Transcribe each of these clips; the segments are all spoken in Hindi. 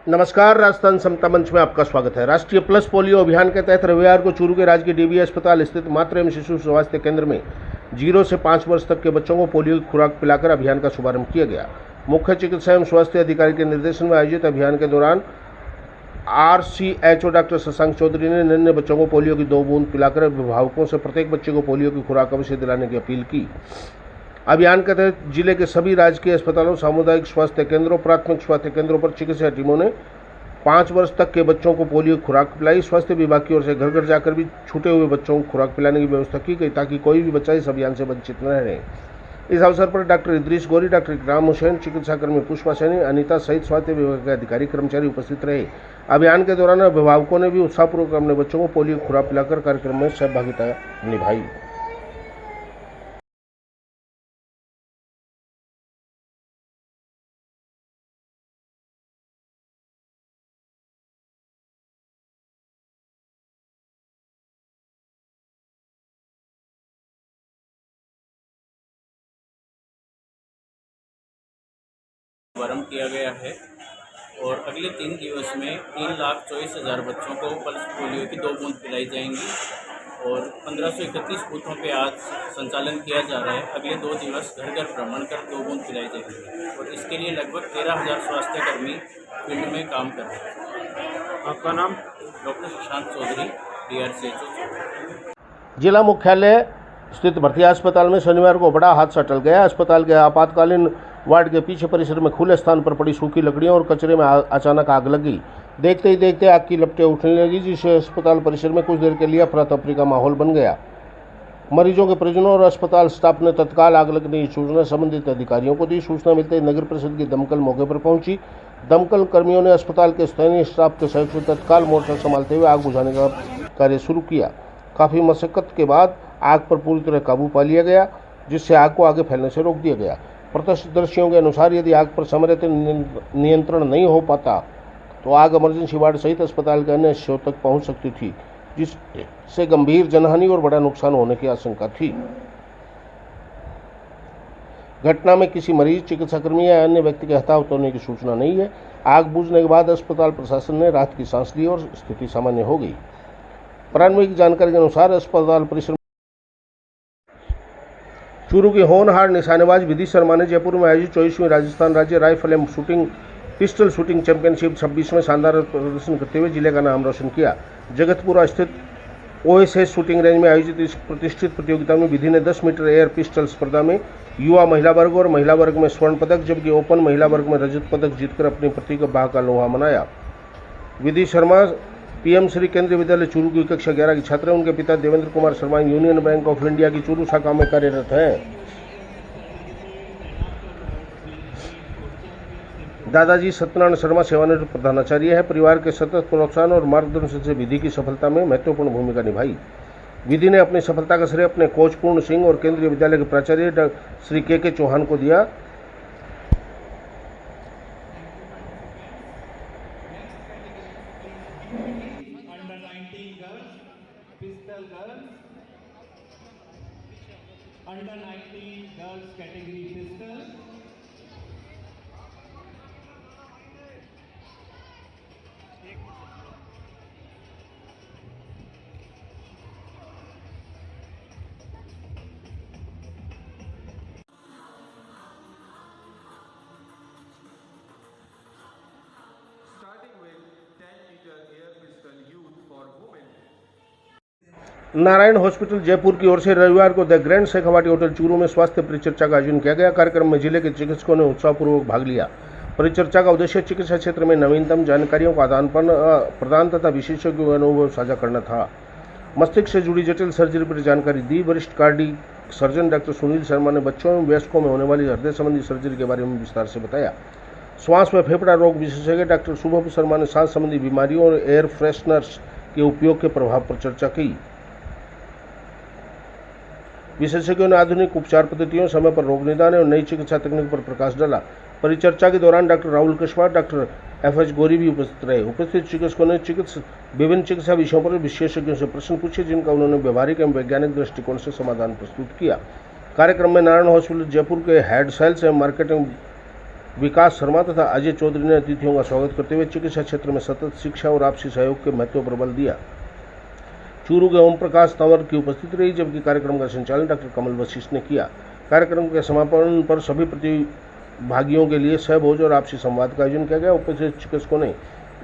नमस्कार, राजस्थान समता मंच में आपका स्वागत है। राष्ट्रीय प्लस पोलियो अभियान के तहत रविवार को चूरू के राजकीय डीबी अस्पताल स्थित मातृ एवं शिशु स्वास्थ्य केंद्र में 0 से 5 वर्ष तक के बच्चों को पोलियो की खुराक पिलाकर अभियान का शुभारंभ किया गया। मुख्य चिकित्सा एवं स्वास्थ्य अधिकारी के निर्देशन में आयोजित अभियान के दौरान RCHO डॉक्टर शशांक चौधरी ने नन्हे बच्चों को पोलियो की 2 बूंद पिलाकर अभिभावकों से प्रत्येक बच्चे को पोलियो की खुराक अवश्य दिलाने की अपील की। अभियान के तहत जिले के सभी राजकीय अस्पतालों, सामुदायिक स्वास्थ्य केंद्रों, प्राथमिक स्वास्थ्य केंद्रों पर चिकित्सा टीमों ने 5 वर्ष तक के बच्चों को पोलियो की खुराक पिलाई। स्वास्थ्य विभाग की ओर से घर घर जाकर भी छूटे हुए बच्चों को खुराक पिलाने की व्यवस्था की गई ताकि कोई भी बच्चा इस अभियान से वंचित न रहे। इस अवसर पर डॉक्टर इद्रीस गोरी, डॉक्टर इकराम हुसैन, चिकित्साकर्मी पुष्पा सैनी, अनीता सहित स्वास्थ्य विभाग के अधिकारी कर्मचारी उपस्थित रहे। अभियान के दौरान अभिभावकों ने भी उत्साहपूर्वक अपने बच्चों को पोलियो की खुराक पिलाकर कार्यक्रम में सहभागिता निभाई। शुभारंभ किया गया है और अगले 3 दिवस में 3,24,000 बच्चों को पल्स पोलियो की 2 बूंद पिलाई जाएंगी और 1531 बूथों पे आज संचालन किया जा रहा है। अगले 2 दिवस घर घर भ्रमण कर 2 बूंद पिलाई जाएंगी और इसके लिए लगभग 13,000 स्वास्थ्यकर्मी फील्ड में काम कर रहे हैं। आपका नाम? Doctor Shashank Chaudhary, DRCHO। जिला मुख्यालय स्थित भर्ती अस्पताल में शनिवार को बड़ा हादसा टल गया। अस्पताल के आपातकालीन वार्ड के पीछे परिसर में खुले स्थान पर पड़ी सूखी लकड़ियों और कचरे में अचानक आग लगी। देखते ही देखते आग की लपटें उठने लगी, जिससे अस्पताल परिसर में कुछ देर के लिए अफरा तफरी का माहौल बन गया। मरीजों के परिजनों और अस्पताल स्टाफ ने तत्काल आग लगने की सूचना संबंधित अधिकारियों को दी। सूचना मिलते ही नगर परिषद की दमकल मौके पर पहुंची। दमकल कर्मियों ने अस्पताल के स्थानीय स्टाफ के सहयोग से तत्काल मोर्चा संभालते हुए आग बुझाने का कार्य शुरू किया। काफ़ी मशक्कत के बाद आग पर पूरी तरह काबू पा लिया गया, जिससे आग को आगे फैलने से रोक दिया गया। प्रत्यक्षदर्शियों के अनुसार यदि आग पर समय रहते नियंत्रण नहीं हो पाता तो आग इमरजेंसी वार्ड सहित अस्पताल के अन्य हिस्सों तक पहुंच सकती थी, जिससे गंभीर जनहानि और बड़ा नुकसान होने की आशंका थी। घटना में किसी मरीज, चिकित्साकर्मी या अन्य व्यक्ति के हताहत होने की सूचना नहीं है। आग बुझने के बाद अस्पताल प्रशासन ने राहत की सांस ली और स्थिति सामान्य हो गई। प्रारंभिक जानकारी के अनुसार अस्पताल परिसर चूरू की होनहार निशानेबाज विधि शर्मा ने जयपुर में आयोजित 24वीं राजस्थान राज्य राइफल एवं शूटिंग पिस्टल शूटिंग चैंपियनशिप 26 में शानदार प्रदर्शन करते हुए जिले का नाम रोशन किया। जगतपुरा स्थित OSS शूटिंग रेंज में आयोजित इस प्रतिष्ठित प्रतियोगिता में विधि ने 10 मीटर एयर पिस्टल स्पर्धा में युवा महिला वर्ग और महिला वर्ग में स्वर्ण पदक, जबकि ओपन महिला वर्ग में रजत पदक जीतकर अपनी प्रतिभा का लोहा मनाया। विधि शर्मा PM श्री केंद्रीय विद्यालय चूरू की कक्षा 11 की छात्र हैं। उनके पिता Devendra Kumar Sharma union bank of India की चूरू शाखा में कार्यरत हैं। दादाजी सत्यनारायण शर्मा सेवानिवृत्त प्रधानाचार्य है। परिवार के सतत प्रोत्साहन और मार्गदर्शन से विधि की सफलता में महत्वपूर्ण भूमिका निभाई। विधि ने अपनी सफलता का श्रेय अपने कोच पूर्ण सिंह और केंद्रीय विद्यालय के प्राचार्य श्री के चौहान को दिया। Under 19 girls, pistol girls. Under 19 girls category pistol. Starting with 10 meter air pistol youth for women. Narayan hospital Jaipur की ओर से रविवार को the grand Shekhawati hotel Churu में स्वास्थ्य परिचर्चा का आयोजन किया गया। कार्यक्रम में जिले के चिकित्सकों ने उत्साहपूर्वक भाग लिया। परिचर्चा का उद्देश्य चिकित्सा क्षेत्र में नवीनतम जानकारियों का आदान प्रदान तथा विशेषज्ञों का अनुभव साझा करना था। मस्तिष्क से जुड़ी जटिल सर्जरी पर जानकारी दी। वरिष्ठ cardiac surgeon doctor Sunil Sharma ने बच्चों एवं वयस्कों में होने वाली हृदय संबंधी सर्जरी के बारे में विस्तार से बताया। श्वास व फेफड़ा रोग विशेषज्ञ डॉक्टर शुभम शर्मा ने सांस संबंधी बीमारियों और एयर फ्रेशनर्स के उपयोग के प्रभाव पर चर्चा की। विशेषज्ञों ने आधुनिक उपचार पद्धतियों, समय पर रोग निदान और नई चिकित्सा तकनीक पर प्रकाश डाला। परिचर्चा के दौरान doctor Rahul Kushwaha, doctor FH गोरी भी उपस्थित रहे। उपस्थित चिकित्सकों ने विभिन्न चिकित्सा विषयों पर विशेषज्ञों से प्रश्न पूछे, जिनका उन्होंने व्यवहारिक एवं वैज्ञानिक दृष्टिकोण से समाधान प्रस्तुत किया। कार्यक्रम में नारायण हॉस्पिटल जयपुर के हेड सेल्स एवं मार्केटिंग विकास शर्मा तथा अजय चौधरी ने अतिथियों का स्वागत करते हुए चिकित्सा क्षेत्र में सतत शिक्षा और आपसी सहयोग के महत्व पर बल दिया। चूरू के ओम प्रकाश तंवर की उपस्थिति रही, जबकि कार्यक्रम का संचालन डॉक्टर कमल वशिष्ठ ने किया। कार्यक्रम के समापन पर सभी प्रतिभागियों के लिए सहभोज और आपसी संवाद का आयोजन किया गया। उपस्थित चिकित्सकों ने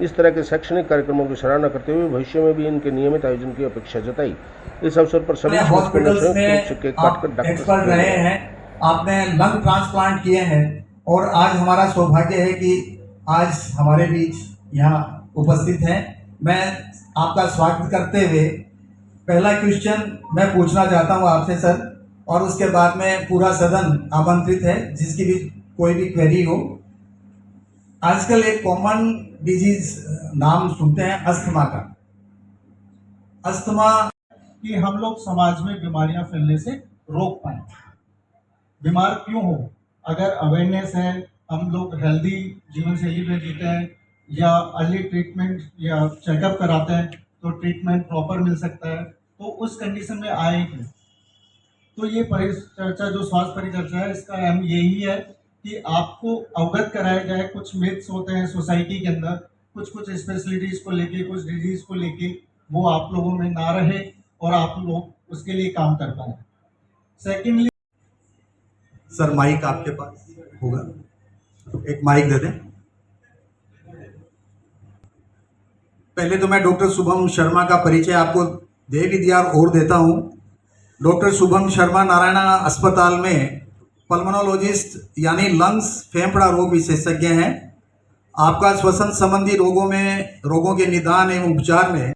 इस तरह के शैक्षणिक कार्यक्रमों की सराहना करते हुए भविष्य में भी इनके नियमित आयोजन की अपेक्षा जताई। इस अवसर पर सभी हॉस्पिटल्स में आप एक्सपर्ट रहे हैं, आपने लंग ट्रांसप्लांट किए हैं और आज हमारा सौभाग्य है कि आज हमारे बीच यहाँ उपस्थित हैं। मैं आपका स्वागत करते हुए पहला क्वेश्चन मैं पूछना चाहता हूँ आपसे सर, और उसके बाद में पूरा सदन आमंत्रित है जिसकी भी कोई भी क्वेरी हो। आजकल एक कॉमन डिजीज नाम सुनते हैं अस्थमा का। अस्थमा कि हम लोग समाज में बीमारियां फैलने से रोक पाए। बीमार क्यों हो, अगर अवेयरनेस है, हम लोग हेल्दी जीवन शैली में जीते हैं या अर्ली ट्रीटमेंट या चेकअप कराते हैं तो ट्रीटमेंट प्रॉपर मिल सकता है। तो उस कंडीशन में आएगी तो ये परिचर्चा जो स्वास्थ्य परिचर्चा है, इसका एम यही है कि आपको अवगत कराया जाए। कुछ मिथ्स होते हैं सोसाइटी के अंदर, कुछ स्पेशलिटीज को लेके, कुछ डिजीज को लेके, वो आप लोगों में ना रहे और आप लोग उसके लिए काम कर पाए। सेकेंडली सर माइक आपके पास होगा, एक माइक दे दें। पहले तो मैं डॉक्टर शुभम शर्मा का परिचय आपको दे भी दिया और देता हूं। डॉक्टर शुभम शर्मा नारायणा अस्पताल में पल्मोनोलॉजिस्ट यानी लंग्स फेफड़ा रोग विशेषज्ञ हैं। आपका श्वसन संबंधी रोगों के निदान एवं उपचार में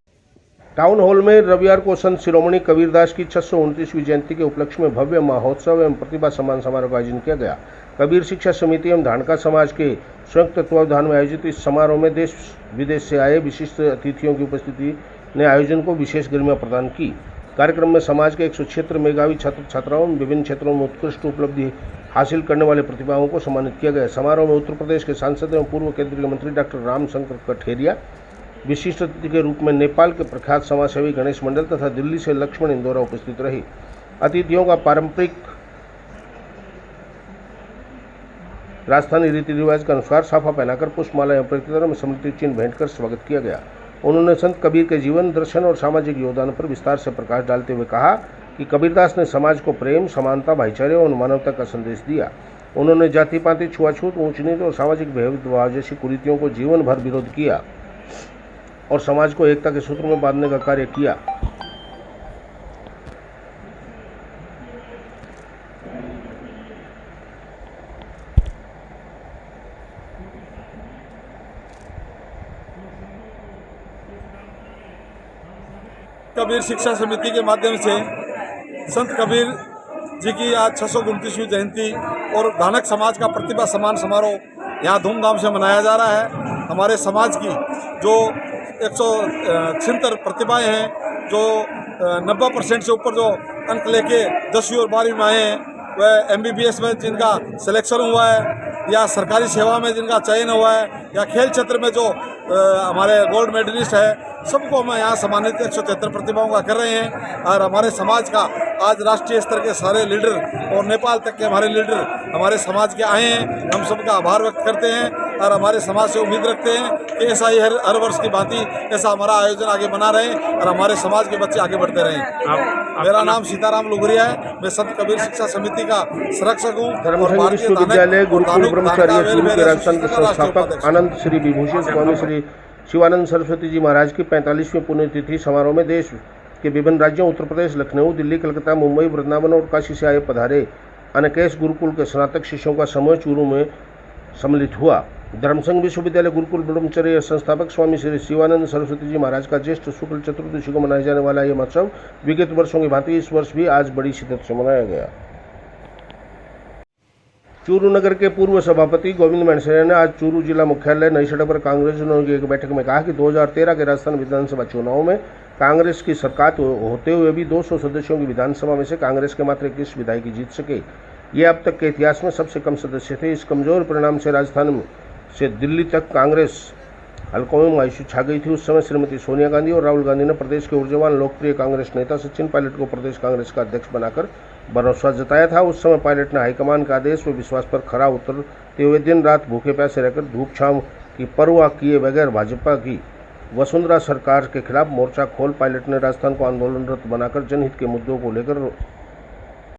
टाउन हॉल में रविवार को संत शिरोमणि कबीरदास की 629वीं जयंती के उपलक्ष्य में भव्य महोत्सव एवं प्रतिभा सम्मान समारोह का आयोजन किया गया। कबीर शिक्षा समिति एवं धानका समाज के संयुक्त तत्वावधान में आयोजित इस समारोह में देश विदेश से आए विशिष्ट अतिथियों की उपस्थिति ने आयोजन को विशेष गरिमा प्रदान की। कार्यक्रम में समाज के 176 मेधावी छात्र छात्राओं में विभिन्न क्षेत्रों में उत्कृष्ट उपलब्धि हासिल करने वाले प्रतिभाओं को सम्मानित किया गया। समारोह में उत्तर प्रदेश के सांसद एवं पूर्व केंद्रीय मंत्री डॉक्टर रामशंकर कठेरिया, विशिष्ट अतिथि के रूप में नेपाल के प्रख्यात समाजसेवी गणेश मंडल तथा दिल्ली से लक्ष्मण इंदौरा उपस्थित रहे। अतिथियों का पारंपरिक राजस्थानी रीति रिवाज के अनुसार साफा पहनाकर पुष्पमाला एवं प्रतिक्रिया में स्मृति चिन्ह भेंट कर स्वागत किया गया। उन्होंने संत कबीर के जीवन दर्शन और सामाजिक योगदान पर विस्तार से प्रकाश डालते हुए कहा कि कबीरदास ने समाज को प्रेम, समानता, भाईचारे और मानवता का संदेश दिया। उन्होंने जाति पाति, छुआछूत, ऊंच नीच और सामाजिक भेदभाव जैसी कुरीतियों को जीवन भर विरोध किया और समाज को एकता के सूत्र में बांधने का कार्य किया। कबीर शिक्षा समिति के माध्यम से संत कबीर जी की आज 629वीं जयंती और धानक समाज का प्रतिभा सम्मान समारोह यहाँ धूमधाम से मनाया जा रहा है। हमारे समाज की जो 176 प्रतिभाएं हैं, जो 90% से ऊपर जो अंक लेके 10वीं और 12वीं में आए हैं, वह MBBS में जिनका सिलेक्शन हुआ है या सरकारी सेवा में जिनका चयन हुआ है या खेल क्षेत्र में जो हमारे गोल्ड मेडलिस्ट है, सबको हम यहाँ सम्मानित 173 प्रतिभाओं का कर रहे हैं। और हमारे समाज का आज राष्ट्रीय स्तर के सारे लीडर और नेपाल तक के हमारे लीडर हमारे समाज के आए हैं। हम सबका आभार व्यक्त करते हैं और हमारे समाज से उम्मीद रखते हैं कि ऐसा ही हर वर्ष की भांति ऐसा हमारा आयोजन आगे बना रहे और हमारे समाज के बच्चे आगे बढ़ते रहें। मेरा नाम सीताराम लुगरिया है, मैं संत कबीर शिक्षा समिति का संरक्षक हूँ। धर्मसंघ विश्वविद्यालय गुरुकुल ब्रह्मचार्य चूरू के राजस्थान के संस्थापक आनंद श्री विभूषण स्वामी श्री शिवानंद सरस्वती जी महाराज की 45वीं पुण्यतिथि समारोह में देश के विभिन्न राज्यों उत्तर प्रदेश, लखनऊ, दिल्ली, कलकत्ता, मुंबई, वृंदावन और काशी से आए पधारे अनेकेश गुरुकुल के स्नातक शिष्यों का समूह चूरू में सम्मिलित हुआ। धर्मसंघ विश्वविद्यालय गुरुकुल ब्रह्मचर्य संस्थापक स्वामी श्री शिवानंद सरस्वती जी महाराज का ज्येष्ठ शुक्ल चतुर्दशी को मनाया जाने वाला यह महोत्सव विगत वर्षों की भांति इस वर्ष भी आज बड़ी शिद्दत से मनाया गया। चूरू नगर के पूर्व सभापति गोविंद मेंढसेरा ने आज चूरू जिला मुख्यालय नई सड़क पर कांग्रेसियों की एक बैठक में कहा कि 2013 के राजस्थान विधानसभा चुनाव में कांग्रेस की सरकार होते हुए भी 200 सदस्यों की विधानसभा में से कांग्रेस के मात्र 21 विधायक जीत सके। ये अब तक के इतिहास में सबसे कम सदस्य थे। इस कमजोर परिणाम से राजस्थान से दिल्ली तक कांग्रेस हल्कों में मायूसी छा गई थी। उस समय श्रीमती सोनिया गांधी और राहुल गांधी ने प्रदेश के ऊर्जावान लोकप्रिय कांग्रेस नेता सचिन पायलट को प्रदेश कांग्रेस का अध्यक्ष बनाकर भरोसा जताया था। उस समय पायलट ने हाईकमान का आदेश व विश्वास पर खरा उतर तो वे दिन रात भूखे प्यासे रहकर धूप छांव की परवाह किए बगैर भाजपा की वसुंधरा सरकार के खिलाफ मोर्चा खोल पायलट ने राजस्थान को आंदोलनरत बनाकर जनहित के मुद्दों को लेकर